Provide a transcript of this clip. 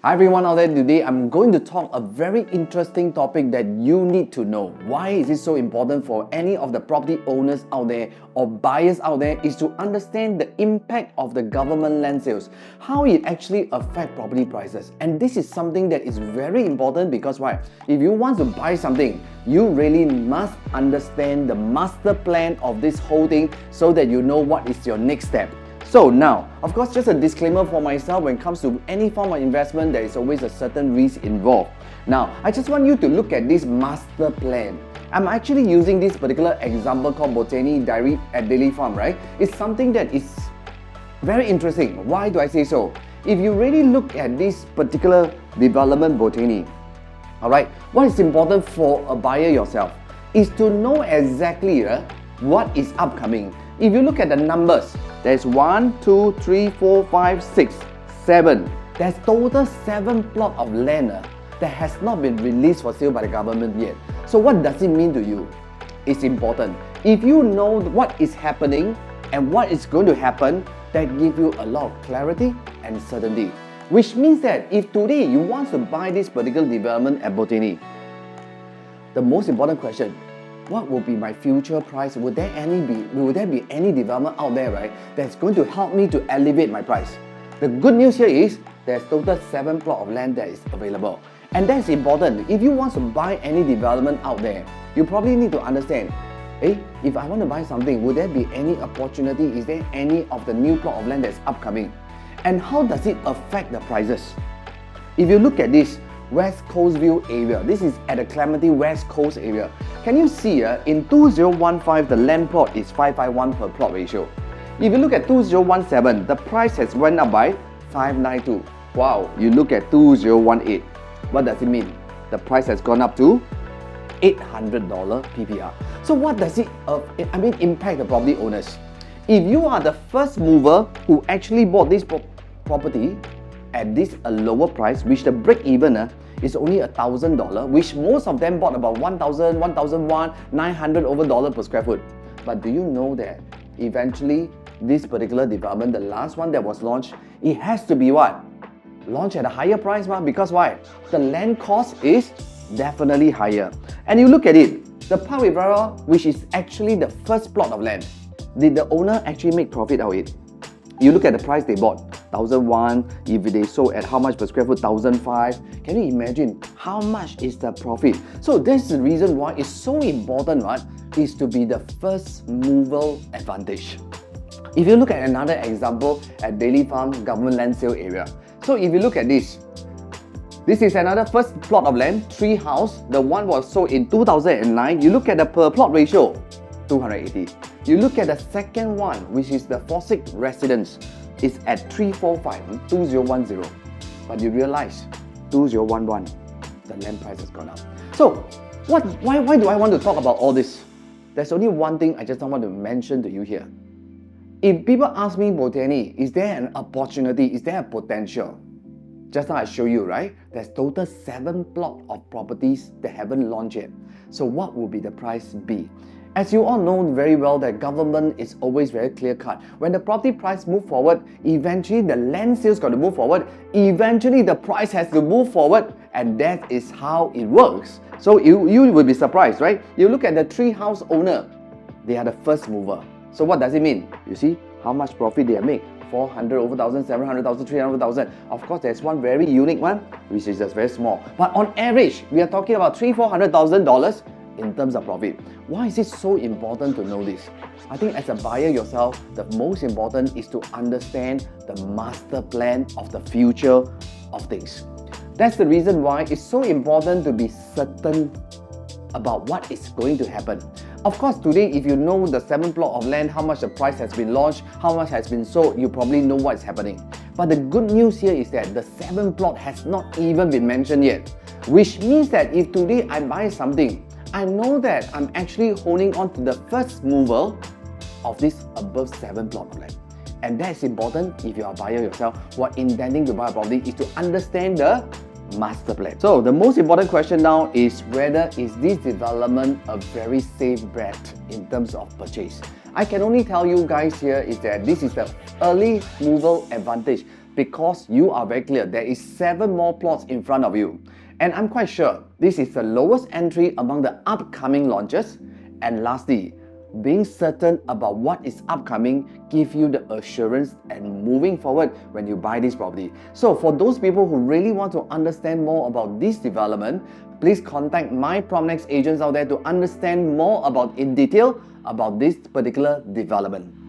Hi everyone out there, today I'm going to talk a very interesting topic that you need to know. Why is it so important for any of the property owners out there or buyers out there is to understand the impact of the government land sales, how it actually affects property prices. And this is something that is very important because why? If you want to buy something, you really must understand the master plan of this whole thing so that you know what is your next step. So now, of course, just a disclaimer for myself, when it comes to any form of investment, there is always a certain risk involved. Now, I just want you to look at this master plan. I'm actually using this particular example called Botany Diary at Daily Farm, right? It's something that is very interesting. Why do I say so? If you really look at this particular development Botany, alright, what is important for a buyer yourself is to know exactly what is upcoming. If you look at the numbers, there's 1, 2, 3, 4, 5, 6, 7. There's total 7 plots of land that has not been released for sale by the government yet. So what does it mean to you? It's important. If you know what is happening and what is going to happen, that gives you a lot of clarity and certainty. Which means that if today you want to buy this particular development at Botany, the most important question, what will be my future price? Will there be any development out there, right, that's going to help me to elevate my price? The good news here is there's total 7 plots of land that is available. And that's important. If you want to buy any development out there, you probably need to understand, if I want to buy something, will there be any opportunity? Is there any of the new plot of land that's upcoming? And how does it affect the prices? If you look at this West Coast View area, this is at the Clementi West Coast area. Can you see in 2015 the land plot is 551 per plot ratio. If you look at 2017, the price has went up by 592. Wow, you look at 2018, what does it mean? The price has gone up to $800 PPR. So what does it impact the property owners? If you are the first mover who actually bought this property at this lower price, which the break even is only $1,000, which most of them bought about $1,000, $1,001, $900 over dollar per square foot. But do you know that eventually this particular development, the last one that was launched, it has to be what? Launched at a higher price, because why? The land cost is definitely higher. And you look at it, the Park Rivera, which is actually the first plot of land, did the owner actually make profit out of it? You look at the price they bought, 1,001, if they sold at how much per square foot, 1,005. Can you imagine how much is the profit? So that's the reason why it's so important, right, is to be the first mover advantage. If you look at another example at Daily Farm government land sale area. So if you look at this is another first plot of land, 3 house. The one was sold in 2009. You look at the per plot ratio, 280. You look at the second one, which is the Fossick residence, is at 345, 2010. But you realize, 2011, the land price has gone up. So, why do I want to talk about all this? There's only one thing I just want to mention to you here. If people ask me, Botany, is there an opportunity? Is there a potential? Just now I show you, right? There's total 7 plots of properties that haven't launched yet. So what will be the price be? As you all know very well, that government is always very clear-cut. When the property price move forward, eventually the land sales got to move forward. Eventually the price has to move forward, and that is how it works. So you will be surprised, right? You look at the 3 house owner, they are the first mover. So what does it mean? You see how much profit they make? 400 over 1,000, 700,000, 300,000. Of course, there's one very unique one, which is just very small. But on average, we are talking about $300,000-$400,000 in terms of profit. Why is it so important to know this? I think as a buyer yourself, the most important is to understand the master plan of the future of things. That's the reason why it's so important to be certain about what is going to happen. Of course, today, if you know the 7 plot of land, how much the price has been launched, how much has been sold, you probably know what's happening. But the good news here is that the 7 plot has not even been mentioned yet. Which means that if today I buy something, I know that I'm actually holding on to the first mover of this above 7 plot of land. And that's important if you are a buyer yourself who are intending to buy a property, is to understand the master plan. So the most important question now is whether is this development a very safe bet in terms of purchase. I can only tell you guys here is that this is the early mover advantage. because you are very clear there is 7 more plots in front of you. And I'm quite sure this is the lowest entry among the upcoming launches. And lastly, being certain about what is upcoming give you the assurance and moving forward when you buy this property. So for those people who really want to understand more about this development, please contact my Promnex agents out there to understand more about in detail about this particular development.